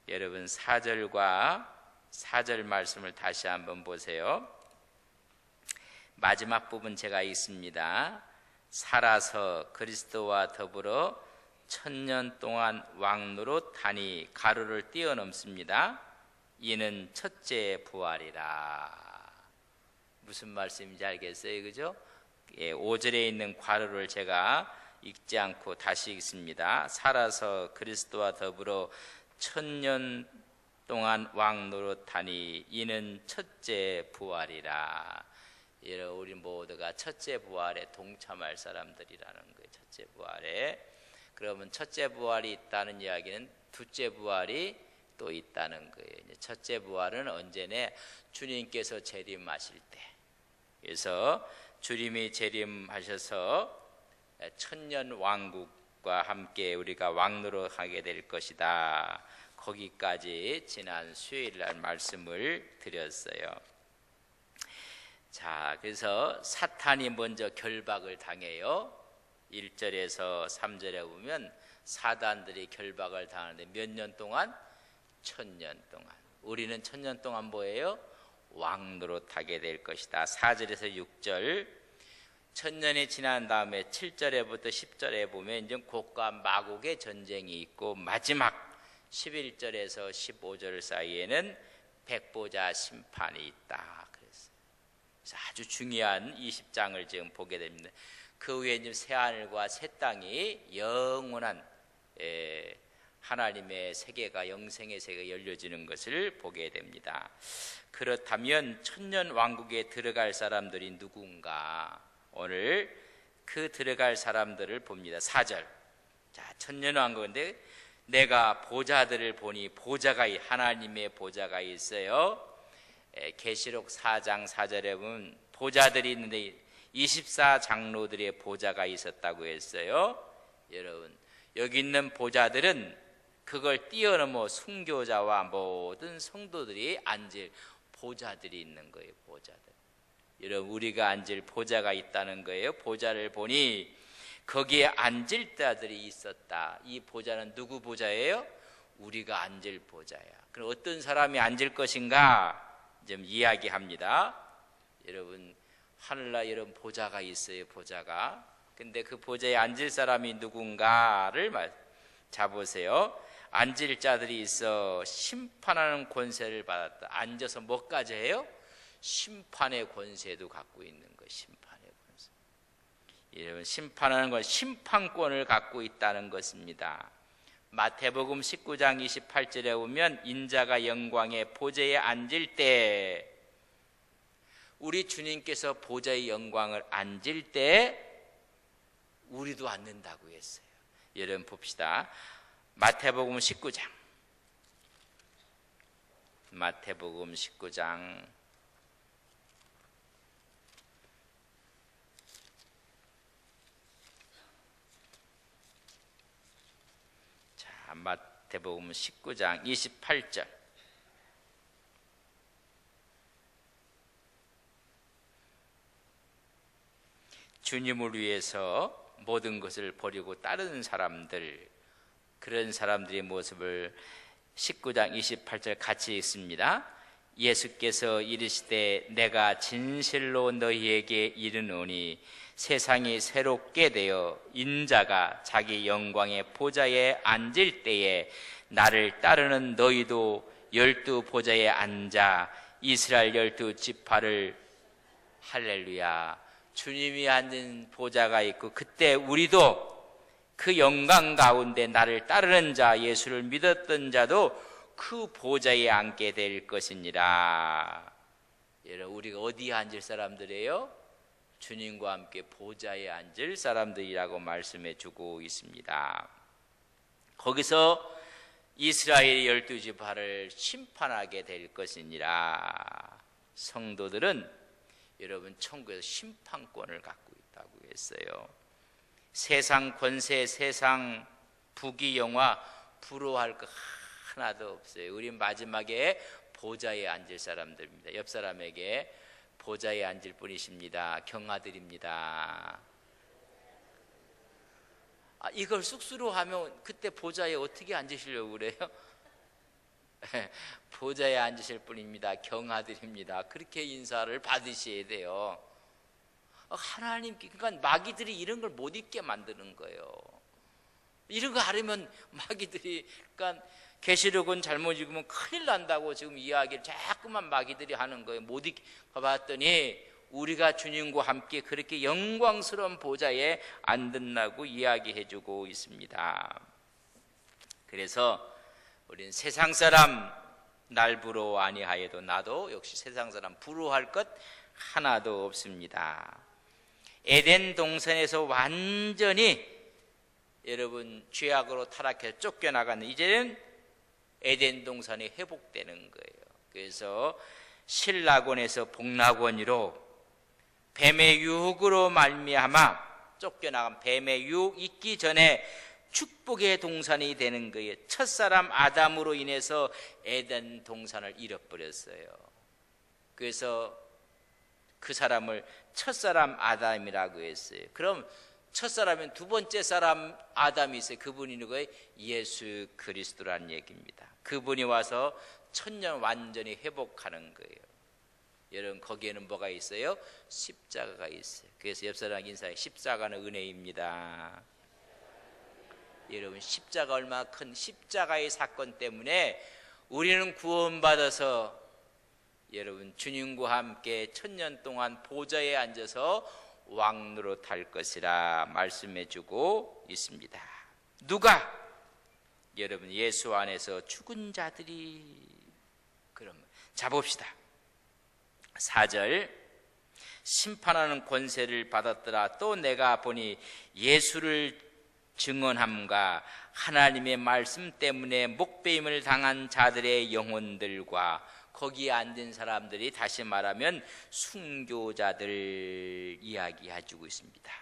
여러분 4절과 4절 말씀을 다시 한번 보세요. 마지막 부분 제가 읽습니다. 살아서 그리스도와 더불어 1000년 동안 왕노릇하니 가로를 뛰어넘습니다. 이는 첫째 부활이라. 무슨 말씀인지 알겠어요? 그죠? 5절에 있는 괄호를 제가 읽지 않고 다시 읽습니다. 살아서 그리스도와 더불어 1000년 동안 왕노릇하니 이는 첫째 부활이라. 우리 모두가 첫째 부활에 동참할 사람들이라는 거예요. 첫째 부활에. 그러면 첫째 부활이 있다는 이야기는 둘째 부활이 또 있다는 거예요. 첫째 부활은 언제나 주님께서 재림하실 때. 그래서 주님이 재림하셔서 1000년 왕국과 함께 우리가 왕노릇하게 될 것이다. 거기까지 지난 수요일 날 말씀을 드렸어요. 자, 그래서 사탄이 먼저 결박을 당해요. 1절에서 3절에 보면 사단들이 결박을 당하는데 몇 년 동안? 1000년 동안. 우리는 1000년 동안 뭐예요? 왕노릇하게 될 것이다. 4절에서 6절. 1000년이 지난 다음에 7절에부터 10절에 보면 이제 곡과 마곡의 전쟁이 있고, 마지막 11절에서 15절 사이에는 백보자 심판이 있다. 그래서 아주 중요한 20장을 지금 보게 됩니다. 그 후에 이제 새 하늘과 새 땅이 영원한 하나님의 세계가, 영생의 세계가 열려지는 것을 보게 됩니다. 그렇다면 1000년 왕국에 들어갈 사람들이 누군가? 오늘 그 들어갈 사람들을 봅니다. 4절. 자, 1000년 왕국인데 내가 보좌들을 보니 보좌가, 하나님의 보좌가 있어요. 계시록 4장 4절에 보면 보좌들이 있는데 24장로들의 보좌가 있었다고 했어요. 여러분, 여기 있는 보좌들은 그걸 뛰어넘어 순교자와 모든 성도들이 앉을 보좌들이 있는 거예요. 보좌들. 여러분, 우리가 앉을 보좌가 있다는 거예요. 보좌를 보니 거기에 앉을 자들이 있었다. 이 보좌는 누구 보좌예요? 우리가 앉을 보좌야. 그럼 어떤 사람이 앉을 것인가? 좀 이야기합니다. 여러분, 하늘나라 여러분 보좌가 있어요. 보좌가. 근데 그 보좌에 앉을 사람이 누군가를 잡으세요. 앉을 자들이 있어 심판하는 권세를 받았다. 앉아서 뭐까지 해요? 심판의 권세도 갖고 있는 거예요. 심판의 권세. 여러분, 심판하는 건 심판권을 갖고 있다는 것입니다. 마태복음 19장 28절에 보면 인자가 영광의 보좌에 앉을 때, 우리 주님께서 보좌의 영광을 앉을 때 우리도 앉는다고 했어요. 여러분 봅시다. 마태복음 19장. 마태복음 19장 28절. 주님을 위해서 모든 것을 버리고 따르는 사람들, 그런 사람들의 모습을 19장 28절 같이 읽습니다. 예수께서 이르시되 내가 진실로 너희에게 이르노니 세상이 새롭게 되어 인자가 자기 영광의 보좌에 앉을 때에 나를 따르는 너희도 12 보좌에 앉아 이스라엘 12 지파를, 할렐루야, 주님이 앉은 보좌가 있고 그때 우리도 그 영광 가운데 나를 따르는 자, 예수를 믿었던 자도 그 보좌에 앉게 될 것이니라. 여러분, 우리가 어디에 앉을 사람들이에요? 주님과 함께 보좌에 앉을 사람들이라고 말씀해 주고 있습니다. 거기서 이스라엘의 12지파를 심판하게 될 것이니라. 성도들은 여러분 천국에서 심판권을 갖고 있다고 했어요. 세상 권세, 세상 부귀영화 부러워할 거 하나도 없어요. 우린 마지막에 보좌에 앉을 사람들입니다. 옆 사람에게 보좌에 앉을 분이십니다. 경하드립니다. 이걸 쑥스러워하면 그때 보좌에 어떻게 앉으시려고 그래요? 보좌에 앉으실 분입니다. 경하드립니다. 그렇게 인사를 받으셔야 돼요. 하나님께, 그러니까 마귀들이 이런 걸 못 잊게 만드는 거예요. 이런 거 알으면 마귀들이, 그러니까 계시록은 잘못 읽으면 큰일 난다고 지금 이야기를 자꾸만 마귀들이 하는 거예요. 못 잊게 봤더니 우리가 주님과 함께 그렇게 영광스러운 보좌에 앉는다고 이야기해주고 있습니다. 그래서 우리는 세상 사람 날 부러워 아니하여도 나도 역시 세상 사람 부러워할 것 하나도 없습니다. 에덴 동산에서 완전히 여러분 죄악으로 타락해서 쫓겨나가는, 이제는 에덴 동산이 회복되는 거예요. 그래서 신락원에서 복락원으로 뱀의 유혹으로 말미암아 쫓겨나간 뱀의 유혹 있기 전에 축복의 동산이 되는 거예요. 첫사람 아담으로 인해서 에덴 동산을 잃어버렸어요. 그래서 그 사람을 첫사람 아담이라고 했어요. 그럼 첫사람은 두 번째 사람 아담이 있어요. 그분이 누구예요? 예수 그리스도라는 얘기입니다. 그분이 와서 천년 완전히 회복하는 거예요. 여러분, 거기에는 뭐가 있어요? 십자가가 있어요. 그래서 옆 사람 인사해, 십자가는 은혜입니다. 여러분, 십자가 얼마나 큰, 십자가의 사건 때문에 우리는 구원받아서 여러분 주님과 함께 천년 동안 보좌에 앉아서 왕노릇 할 것이라 말씀해 주고 있습니다. 누가? 여러분, 예수 안에서 죽은 자들이. 그럼 자 봅시다. 4절, 심판하는 권세를 받았더라. 또 내가 보니 예수를 증언함과 하나님의 말씀 때문에 목배임을 당한 자들의 영혼들과, 거기에 앉은 사람들이 다시 말하면 순교자들 이야기해주고 있습니다.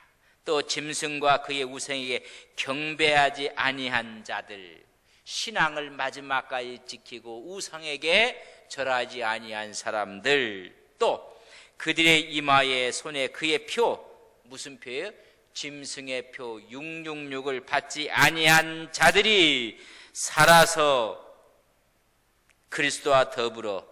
또 짐승과 그의 우상에게 경배하지 아니한 자들, 신앙을 마지막까지 지키고 우상에게 절하지 아니한 사람들, 또 그들의 이마에 손에 그의 표, 무슨 표예요? 짐승의 표 666을 받지 아니한 자들이 살아서 그리스도와 더불어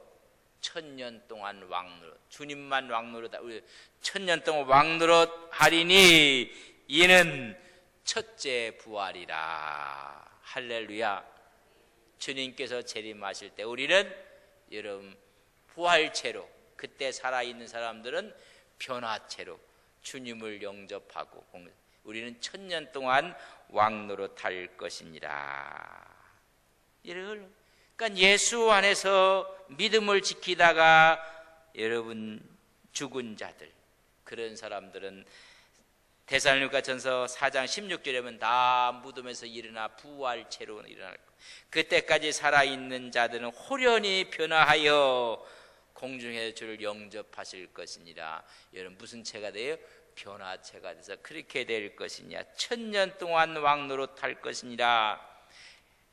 천년 동안 왕노릇, 주님만 왕노릇, 우리 천년 동안 왕노릇 하리니 이는 첫째 부활이라. 할렐루야. 주님께서 재림하실 때 우리는 여러분 부활체로, 그때 살아있는 사람들은 변화체로 주님을 영접하고 우리는 천년 동안 왕노릇 할 것이니라. 그러니까 예수 안에서 믿음을 지키다가 여러분 죽은 자들, 그런 사람들은 데살로니가전서 4장 16절에 보면 다 무덤에서 일어나 부활체로 일어날 것. 그때까지 살아있는 자들은 호련히 변화하여 공중에서 주를 영접하실 것이니라. 여러분, 무슨 체가 돼요? 변화체가 돼서 그렇게 될 것이냐. 천년 동안 왕노릇 할 것이니라.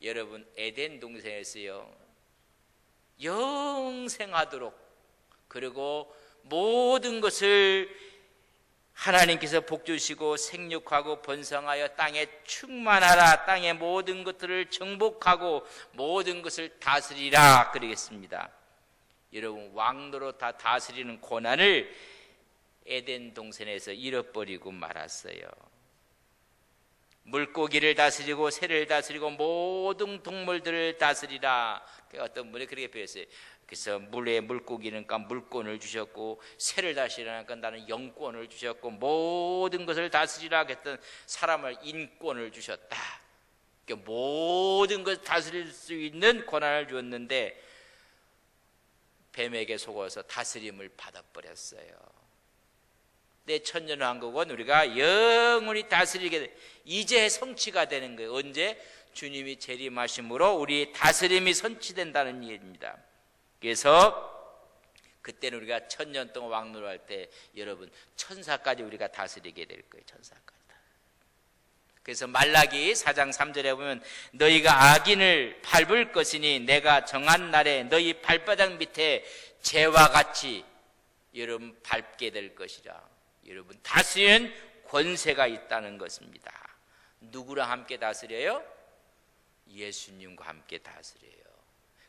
여러분, 에덴 동산에서요 영생하도록, 그리고 모든 것을 하나님께서 복 주시고 생육하고 번성하여 땅에 충만하라, 땅의 모든 것들을 정복하고 모든 것을 다스리라 그러겠습니다. 여러분, 왕노로 다 다스리는 고난을 에덴 동산에서 잃어버리고 말았어요. 물고기를 다스리고 새를 다스리고 모든 동물들을 다스리라. 어떤 분이 그렇게 표현했어요. 그래서 물에 물고기니까 물권을 주셨고, 새를 다스리니까 나는 영권을 주셨고, 모든 것을 다스리라 했던 사람을 인권을 주셨다. 그러니까 모든 것을 다스릴 수 있는 권한을 주었는데 뱀에게 속아서 다스림을 받아버렸어요. 내 천년왕국은 우리가 영원히 다스리게 돼. 이제 성취가 되는 거예요. 언제? 주님이 재림하심으로 우리 다스림이 성취된다는 얘기입니다. 그래서 그때는 우리가 천년 동안 왕노릇할 때 여러분 천사까지 우리가 다스리게 될 거예요. 천사까지. 그래서 말라기 4장 3절에 보면 너희가 악인을 밟을 것이니 내가 정한 날에 너희 발바닥 밑에 재와 같이 여러분 밟게 될 것이라. 여러분, 다스리는 권세가 있다는 것입니다. 누구랑 함께 다스려요? 예수님과 함께 다스려요.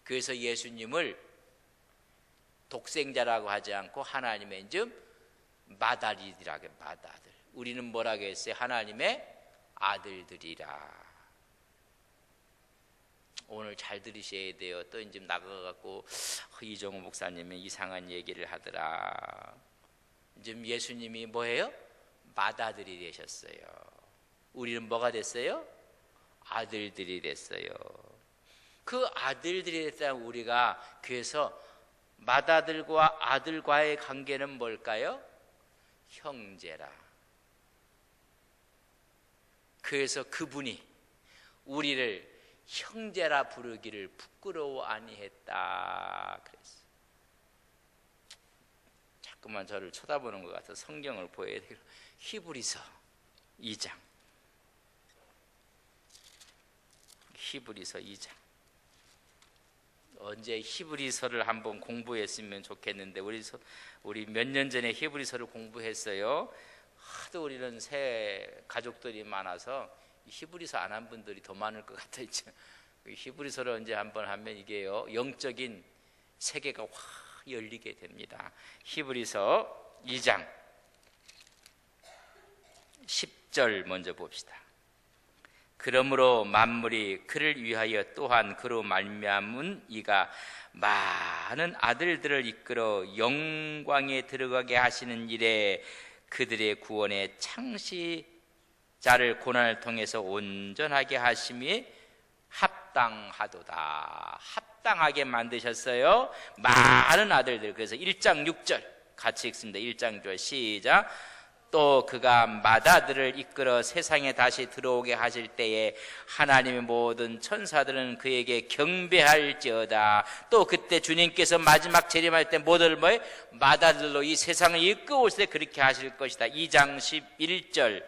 그래서 예수님을 독생자라고 하지 않고 하나님의 좀 맏아들이라고 해요. 맏아들. 우리는 뭐라고 했어요? 하나님의 아들들이라. 오늘 잘 들으셔야 돼요. 또 이제 나가갖고 이종호 목사님이 이상한 얘기를 하더라. 지금 예수님이 뭐예요? 맏아들이 되셨어요. 우리는 뭐가 됐어요? 아들들이 됐어요. 그 아들들이 됐다면 우리가 그래서 맏아들과 아들과의 관계는 뭘까요? 형제라. 그래서 그분이 우리를 형제라 부르기를 부끄러워 아니했다 그랬어요. 자꾸만 저를 쳐다보는 것 같아서 성경을 보여야 돼요. 히브리서 2장. 히브리서 2장. 언제 히브리서를 한번 공부했으면 좋겠는데 우리 몇 년 전에 히브리서를 공부했어요. 하도 우리는 새 가족들이 많아서 히브리서 안 한 분들이 더 많을 것 같아요. 히브리서를 언제 한번 하면 이게요 영적인 세계가 확 열리게 됩니다. 히브리서 2장 10절 먼저 봅시다. 그러므로 만물이 그를 위하여 또한 그로 말미암은 이가 많은 아들들을 이끌어 영광에 들어가게 하시는 일에 그들의 구원의 창시자를 고난을 통해서 온전하게 하심이 합당하도다. 합당하게 만드셨어요. 많은 아들들. 그래서 1장 6절 같이 읽습니다. 1장 6절 시작. 또 그가 맏아들을 이끌어 세상에 다시 들어오게 하실 때에 하나님의 모든 천사들은 그에게 경배할지어다. 또 그때 주님께서 마지막 재림할 때 모두를 맏아들로 이 세상을 이끌어오실 때 그렇게 하실 것이다. 2장 11절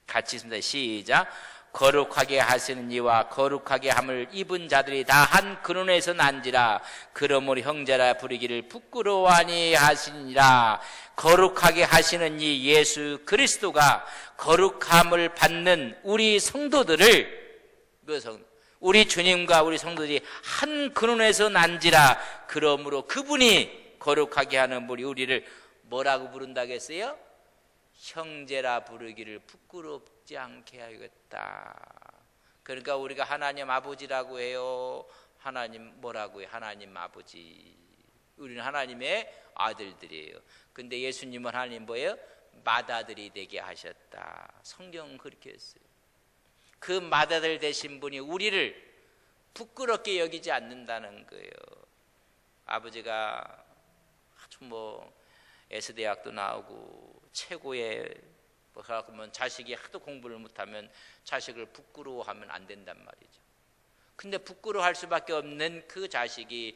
같이 있습니다. 시작. 거룩하게 하시는 이와 거룩하게 함을 입은 자들이 다 한 근원에서 난지라. 그러므로 형제라 부르기를 부끄러워하니 하시니라. 거룩하게 하시는 이 예수 그리스도가 거룩함을 받는 우리 성도들을, 우리 주님과 우리 성도들이 한 근원에서 난지라. 그러므로 그분이 거룩하게 하는 우리를 뭐라고 부른다고 했어요? 형제라 부르기를 부끄럽지 않게 하겠다. 그러니까 우리가 하나님 아버지라고 해요. 하나님 뭐라고 해요? 하나님 아버지. 우리는 하나님의 아들들이에요. 근데 예수님은 하나님 뭐예요? 맏아들이 되게 하셨다. 성경은 그렇게 했어요. 그 맏아들 되신 분이 우리를 부끄럽게 여기지 않는다는 거예요. 아버지가 아주 S대학도 나오고 최고의 그러면 자식이 하도 공부를 못하면 자식을 부끄러워하면 안 된단 말이죠. 근데 부끄러워할 수밖에 없는 그 자식이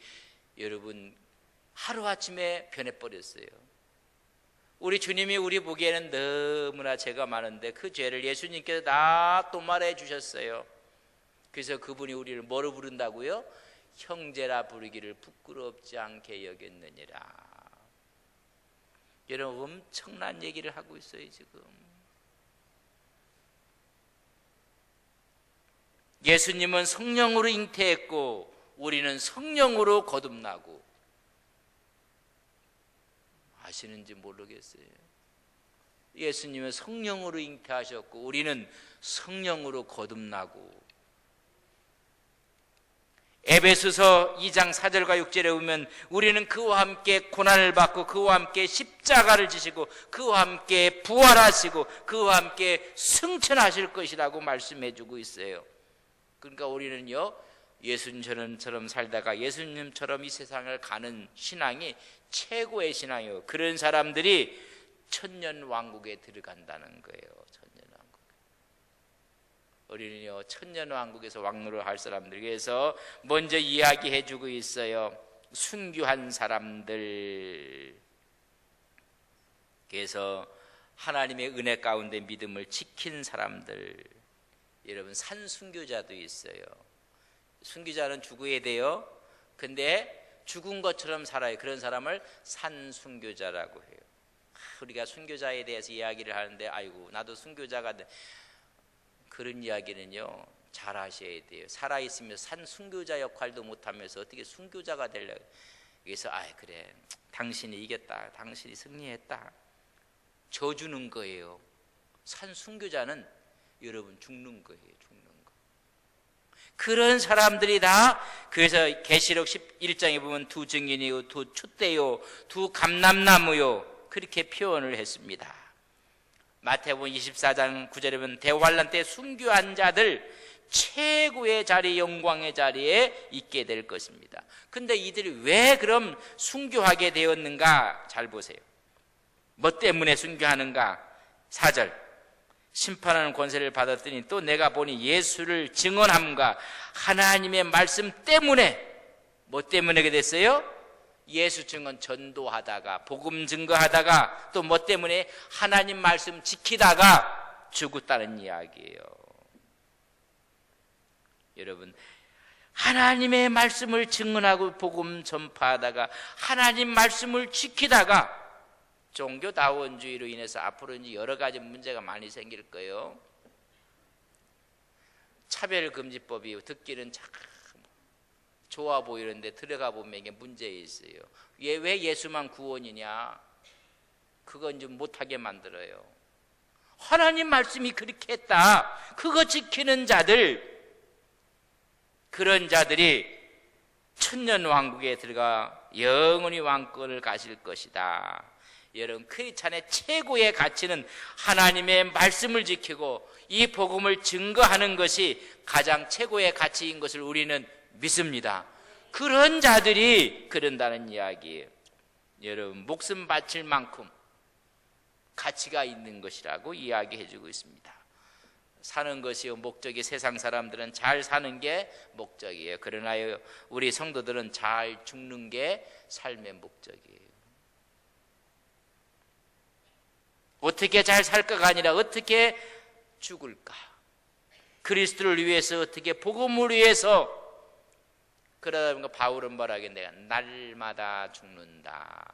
여러분 하루아침에 변해버렸어요. 우리 주님이 우리 보기에는 너무나 죄가 많은데 그 죄를 예수님께서 다 도말해 주셨어요. 그래서 그분이 우리를 뭐로 부른다고요? 형제라 부르기를 부끄럽지 않게 여겼느니라. 여러분 엄청난 얘기를 하고 있어요. 지금 예수님은 성령으로 잉태했고 우리는 성령으로 거듭나고. 아시는지 모르겠어요. 예수님은 성령으로 잉태하셨고 우리는 성령으로 거듭나고. 에베소서 2장 4절과 6절에 보면 우리는 그와 함께 고난을 받고 그와 함께 십자가를 지시고 그와 함께 부활하시고 그와 함께 승천하실 것이라고 말씀해 주고 있어요. 그러니까 우리는요 예수님처럼 살다가 예수님처럼 이 세상을 가는 신앙이 최고의 신앙이에요. 그런 사람들이 천년왕국에 들어간다는 거예요. 천년왕국. 우리는요 천년왕국에서 왕노를 할 사람들 위해서 먼저 이야기해 주고 있어요. 순교한 사람들. 그래서 하나님의 은혜 가운데 믿음을 지킨 사람들. 여러분 산순교자도 있어요. 순교자는 죽어야 돼요. 근데 죽은 것처럼 살아요. 그런 사람을 산순교자라고 해요. 우리가 순교자에 대해서 이야기를 하는데 아이고 나도 순교자가 돼. 그런 이야기는요 잘 하셔야 돼요. 살아있으면서 산 순교자 역할도 못하면서 어떻게 순교자가 되려고. 그래서 그래, 당신이 이겼다, 당신이 승리했다, 져주는 거예요. 산 순교자는 여러분 죽는 거예요. 죽는 거. 그런 사람들이 다, 그래서 계시록 11장에 보면 두 증인이요, 두 촛대요, 두 감람나무요, 그렇게 표현을 했습니다. 마태복음 24장 9절에 보면 대환란 때 순교한 자들 최고의 자리, 영광의 자리에 있게 될 것입니다. 근데 이들이 왜 그럼 순교하게 되었는가? 잘 보세요. 뭐 때문에 순교하는가? 4절, 심판하는 권세를 받았더니 또 내가 보니 예수를 증언함과 하나님의 말씀 때문에. 뭐 때문에 그렇게 됐어요? 예수 증언 전도하다가, 복음 증거하다가, 또 뭐 때문에? 하나님 말씀 지키다가 죽었다는 이야기예요. 여러분, 하나님의 말씀을 증언하고 복음 전파하다가, 하나님 말씀을 지키다가, 종교다원주의로 인해서 앞으로는 여러 가지 문제가 많이 생길 거예요. 차별금지법이 듣기는 참 좋아 보이는데 들어가 보면 이게 문제 있어요. 왜 예수만 구원이냐? 그건 좀 못하게 만들어요. 하나님 말씀이 그렇게 했다. 그거 지키는 자들, 그런 자들이 천년왕국에 들어가 영원히 왕권을 가질 것이다. 여러분, 크리스찬의 최고의 가치는 하나님의 말씀을 지키고 이 복음을 증거하는 것이 가장 최고의 가치인 것을 우리는 믿습니다. 그런 자들이 그런다는 이야기예요. 여러분, 목숨 바칠 만큼 가치가 있는 것이라고 이야기해주고 있습니다. 사는 것이 목적이, 세상 사람들은 잘 사는 게 목적이에요. 그러나 우리 성도들은 잘 죽는 게 삶의 목적이에요. 어떻게 잘 살까가 아니라 어떻게 죽을까, 그리스도를 위해서, 어떻게 복음을 위해서. 그러다 보니까 바울은 뭐라 하겠냐, 내가 날마다 죽는다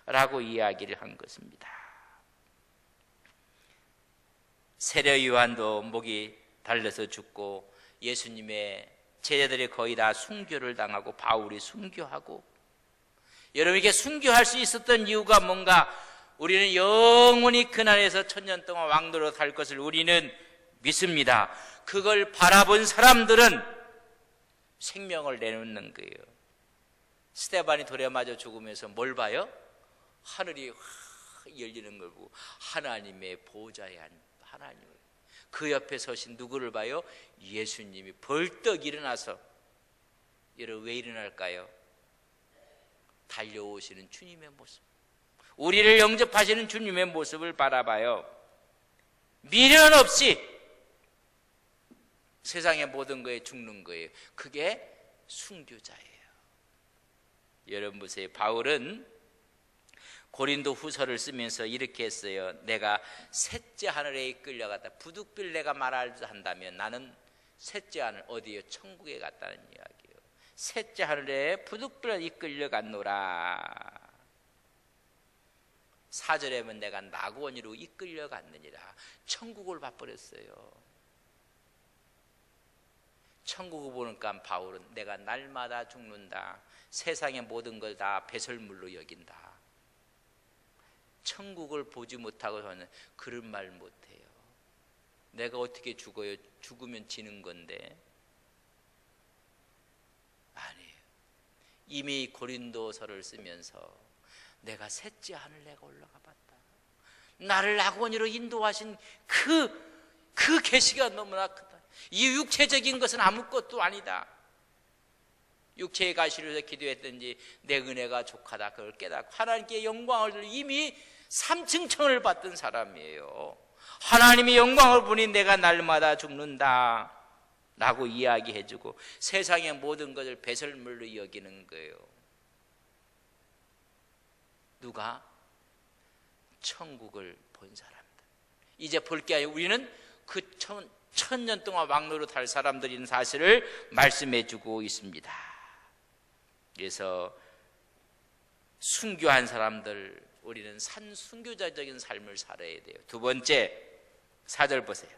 라고 이야기를 한 것입니다. 세례 요한도 목이 달려서 죽고, 예수님의 제자들이 거의 다 순교를 당하고, 바울이 순교하고. 여러분, 이게 순교할 수 있었던 이유가 뭔가? 우리는 영원히 그날에서 천년 동안 왕노로 살 것을 우리는 믿습니다. 그걸 바라본 사람들은 생명을 내놓는 거예요. 스데반이 돌에 맞아 죽으면서 뭘 봐요? 하늘이 열리는 걸 보고 하나님의 보좌에 앉, 하나님, 그 옆에 서신 누구를 봐요? 예수님이 벌떡 일어나서. 여러분, 왜 일어날까요? 달려오시는 주님의 모습, 우리를 영접하시는 주님의 모습을 바라봐요. 미련 없이 세상의 모든 거에 죽는 거예요. 그게 순교자예요. 여러분 보세요. 바울은 고린도 후서를 쓰면서 이렇게 했어요. 내가 셋째 하늘에 이끌려갔다. 부득불내가 말한다면 나는 셋째 하늘, 어디에? 천국에 갔다는 이야기예요. 셋째 하늘에 부득불 이끌려갔노라. 4절에 보면 내가 낙원으로 이끌려갔느니라. 천국을 봐버렸어요. 천국을 보니까 바울은 내가 날마다 죽는다, 세상의 모든 걸 다 배설물로 여긴다. 천국을 보지 못하고 저는 그런 말 못해요. 내가 어떻게 죽어요? 죽으면 지는 건데. 아니에요. 이미 고린도서를 쓰면서 내가 셋째 하늘 내가 올라가 봤다. 나를 낙원으로 인도하신 그 계시가 너무나 크다. 이 육체적인 것은 아무것도 아니다. 육체의 가시를 위해서 기도했든지 내 은혜가 족하다, 그걸 깨닫고 하나님께 영광을 이미 3층 천을 받던 사람이에요. 하나님의 영광을 보니 내가 날마다 죽는다 라고 이야기해주고 세상의 모든 것을 배설물로 여기는 거예요. 누가? 천국을 본 사람들. 이제 볼 게 아니라 우리는 그 천년 동안 왕노릇 할 사람들인 사실을 말씀해주고 있습니다. 그래서 순교한 사람들, 우리는 산순교자적인 삶을 살아야 돼요. 두 번째, 4절 보세요.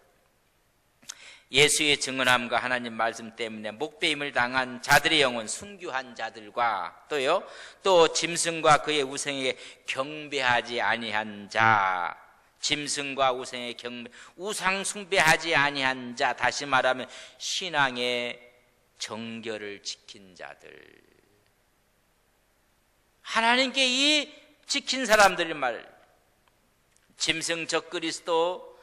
예수의 증언함과 하나님 말씀 때문에 목배임을 당한 자들의 영혼, 순교한 자들과 또요, 또 짐승과 그의 우상에게 경배하지 아니한 자, 짐승과 우상에 우상 숭배하지 아니한 자, 다시 말하면 신앙의 정결을 지킨 자들, 하나님께 이 지킨 사람들이 말, 짐승 적그리스도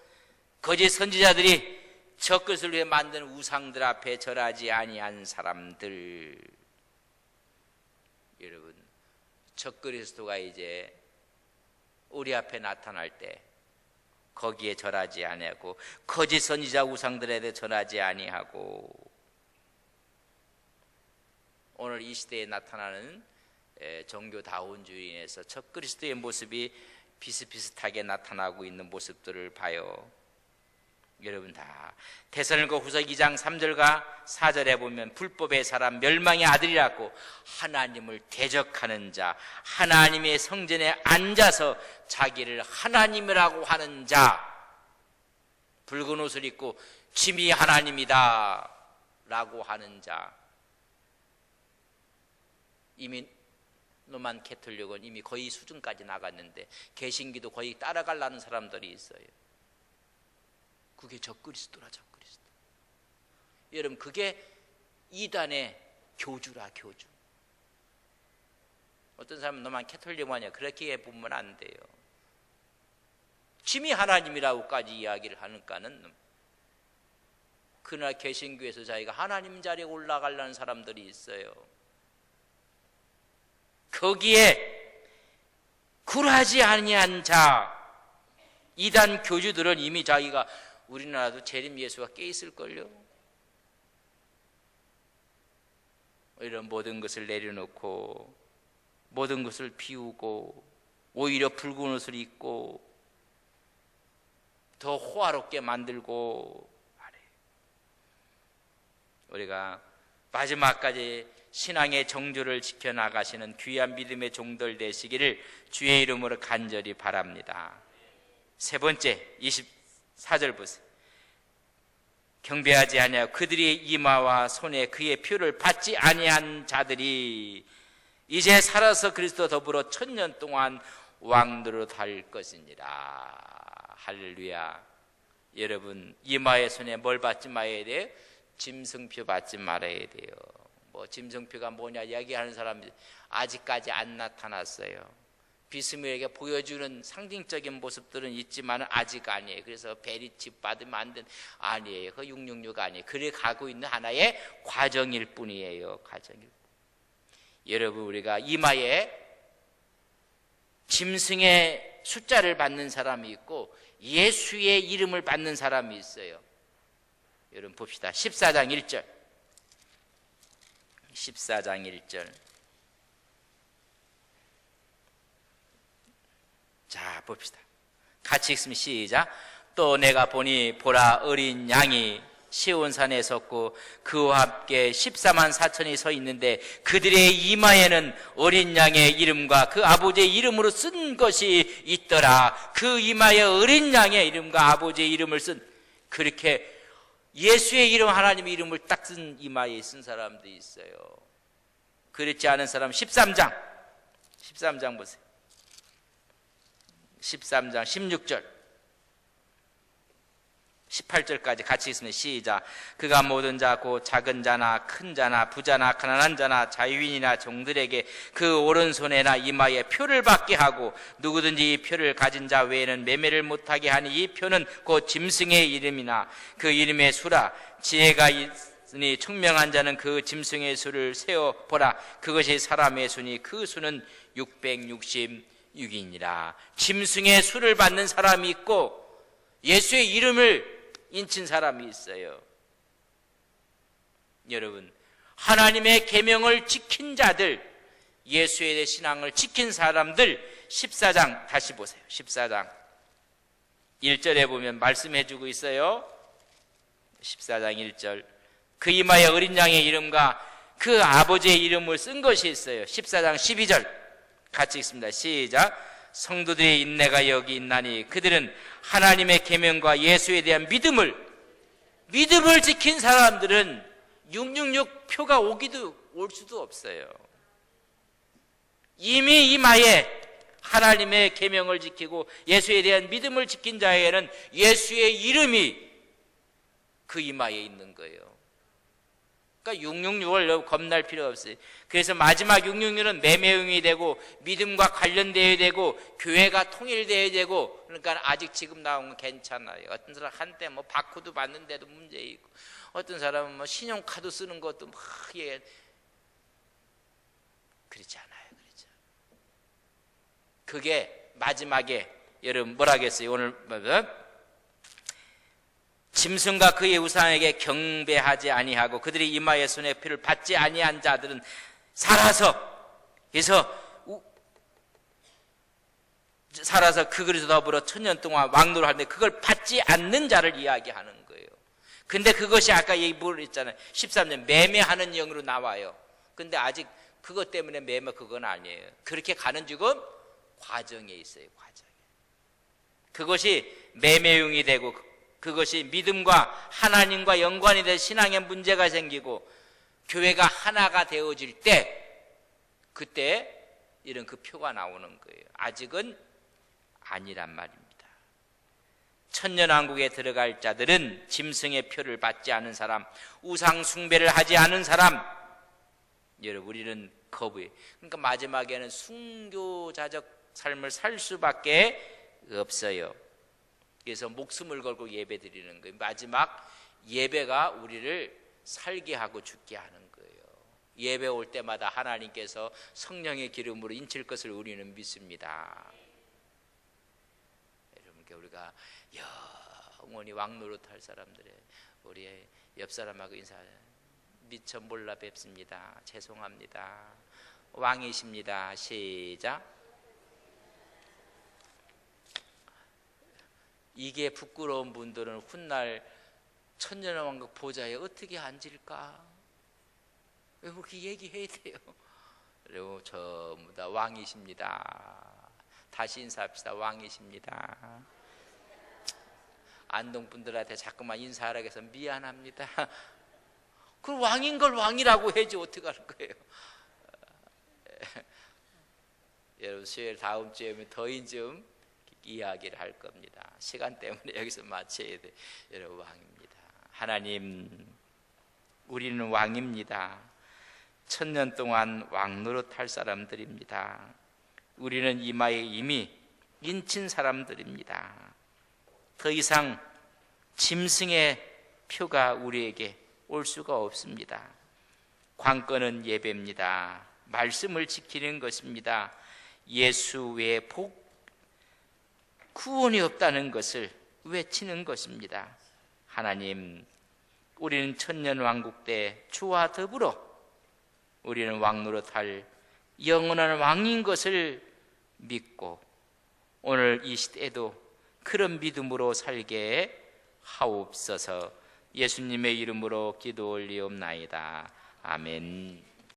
거짓 선지자들이 적그리스도를 위해 만든 우상들 앞에 절하지 아니한 사람들. 여러분, 적그리스도가 이제 우리 앞에 나타날 때 거기에 절하지 아니하고, 거짓 선지자 우상들에 대해 절하지 아니하고, 오늘 이 시대에 나타나는 종교다운주의에 인해서 적그리스도의 모습이 비슷비슷하게 나타나고 있는 모습들을 봐요. 여러분, 다 데살로니가 후서 2장 3절과 4절에 보면 불법의 사람, 멸망의 아들이라고 하나님을 대적하는 자, 하나님의 성전에 앉아서 자기를 하나님이라고 하는 자, 붉은 옷을 입고 짐이 하나님이다 라고 하는 자, 이미 로만 캐톨릭은 이미 거의 수준까지 나갔는데 개신기도 거의 따라가려는 사람들이 있어요. 그게 적그리스도라, 적그리스도. 여러분, 그게 이단의 교주라, 교주. 어떤 사람은 너만 캐톨릭 뭐냐, 그렇게 보면 안 돼요. 짐이 하나님이라고까지 이야기를 하니까는, 그날 개신교에서 자기가 하나님 자리에 올라가려는 사람들이 있어요. 거기에 굴하지 아니한 자, 이단 교주들은 이미 자기가, 우리나라도 재림 예수가 꽤 있을걸요. 이런 모든 것을 내려놓고 모든 것을 비우고 오히려 붉은 옷을 입고 더 호화롭게 만들고 말해요. 우리가 마지막까지 신앙의 정조를 지켜나가시는 귀한 믿음의 종들 되시기를 주의 이름으로 간절히 바랍니다. 세 번째, 24절 보세요. 경배하지 아니하고 그들의 이마와 손에 그의 표를 받지 아니한 자들이 이제 살아서 그리스도 더불어 1000년 동안 왕노릇 할 것이니라. 할렐루야. 여러분, 이마에 손에 뭘 받지 말아야 돼요? 짐승표 받지 말아야 돼요. 뭐 짐승표가 뭐냐 이야기하는 사람이 아직까지 안 나타났어요. 비스무리하게 보여주는 상징적인 모습들은 있지만 아직 아니에요. 그래서 베리칩 받으면 안 되는, 아니에요. 그 666 아니에요. 그래 가고 있는 하나의 과정일 뿐이에요. 과정일 뿐. 여러분, 우리가 이마에 짐승의 숫자를 받는 사람이 있고 예수의 이름을 받는 사람이 있어요. 여러분 봅시다. 14장 1절. 14장 1절. 자, 봅시다. 같이 읽으면 시작. 또 내가 보니 보라, 어린 양이 시온산에 섰고 그와 함께 14만 4천이 서 있는데 그들의 이마에는 어린 양의 이름과 그 아버지의 이름으로 쓴 것이 있더라. 그 이마에 어린 양의 이름과 아버지의 이름을 쓴, 그렇게 예수의 이름, 하나님의 이름을 딱 쓴 이마에 쓴 사람도 있어요. 그렇지 않은 사람 13장 보세요. 13장 16절 18절까지 같이 있으면 시작. 그가 모든 자 곧 작은 자나 큰 자나 부자나 가난한 자나 자유인이나 종들에게 그 오른손에나 이마에 표를 받게 하고 누구든지 이 표를 가진 자 외에는 매매를 못하게 하니 이 표는 곧 짐승의 이름이나 그 이름의 수라. 지혜가 있으니 총명한 자는 그 짐승의 수를 세어보라. 그것이 사람의 수니 그 수는 666이니라. 짐승의 수를 받는 사람이 있고 예수의 이름을 인친 사람이 있어요. 여러분, 하나님의 계명을 지킨 자들, 예수에 대해 신앙을 지킨 사람들, 14장 다시 보세요. 14장 1절에 보면 말씀해주고 있어요. 14장 1절. 그 이마에 어린 양의 이름과 그 아버지의 이름을 쓴 것이 있어요. 14장 12절 같이 읽습니다. 시작. 성도들의 인내가 여기 있나니 그들은 하나님의 계명과 예수에 대한 믿음을 믿음을 지킨 사람들은 666 표가 올 수도 없어요. 이미 이마에 하나님의 계명을 지키고 예수에 대한 믿음을 지킨 자에게는 예수의 이름이 그 이마에 있는 거예요. 그러니까 666을 겁날 필요가 없어요. 그래서 마지막 666은 매매응이 되고 믿음과 관련되어야 되고 교회가 통일되어야 되고, 그러니까 아직 지금 나온 건 괜찮아요. 어떤 사람 한때 뭐 바코드 받는데도 문제 있고, 어떤 사람은 뭐 신용카드 쓰는 것도 막 그렇지 않아요. 그렇죠. 그게 마지막에 여러분 뭐라 하겠어요? 오늘 짐승과 그의 우상에게 경배하지 아니하고 그들이 이마에 손에 피를 받지 아니한 자들은 살아서, 그래서 살아서 그 그리스도 더불어 1000년 동안 왕노를 하는데 그걸 받지 않는 자를 이야기하는 거예요. 근데 그것이 아까 얘기했잖아요. 13년 매매하는 영으로 나와요. 근데 아직 그것 때문에 매매 그건 아니에요. 그렇게 가는 지금 과정에 있어요. 과정에. 그것이 매매용이 되고 그것이 믿음과 하나님과 연관이 된 신앙에 문제가 생기고 교회가 하나가 되어질 때, 그때 이런 그 표가 나오는 거예요. 아직은 아니란 말입니다. 천년왕국에 들어갈 자들은 짐승의 표를 받지 않은 사람, 우상 숭배를 하지 않은 사람, 여러분 우리는 거부해. 그러니까 마지막에는 순교자적 삶을 살 수밖에 없어요. 그래서 목숨을 걸고 예배 드리는 거예요. 마지막 예배가 우리를 살게 하고 죽게 하는 거예요. 예배 올 때마다 하나님께서 성령의 기름으로 인칠 것을 우리는 믿습니다. 여러분께 우리가 영원히 왕노릇할 사람들의 우리 옆 사람하고 인사해요. 미처 몰라 뵙습니다. 죄송합니다. 왕이십니다. 시작. 이게 부끄러운 분들은 훗날 천년왕국 보좌에 어떻게 앉을까? 왜 그렇게 얘기해야 돼요? 그리고 전부 다 왕이십니다. 다시 인사합시다. 왕이십니다. 안동 분들한테 자꾸만 인사하라고 해서 미안합니다. 그 왕인 걸 왕이라고 해야지 어떻게 할 거예요? 여러분 수요일 다음 주에 더 좀 이야기를 할 겁니다. 시간 때문에 여기서 마쳐야 돼. 여러분 왕입니다. 하나님, 우리는 왕입니다. 1000년 동안 왕노릇할 사람들입니다. 우리는 이마에 이미 인친 사람들입니다. 더 이상 짐승의 표가 우리에게 올 수가 없습니다. 관건은 예배입니다. 말씀을 지키는 것입니다. 예수 외에 구원이 없다는 것을 외치는 것입니다. 하나님, 우리는 천년왕국 때 주와 더불어 우리는 왕노릇할 영원한 왕인 것을 믿고 오늘 이 시대에도 그런 믿음으로 살게 하옵소서. 예수님의 이름으로 기도 올리옵나이다. 아멘.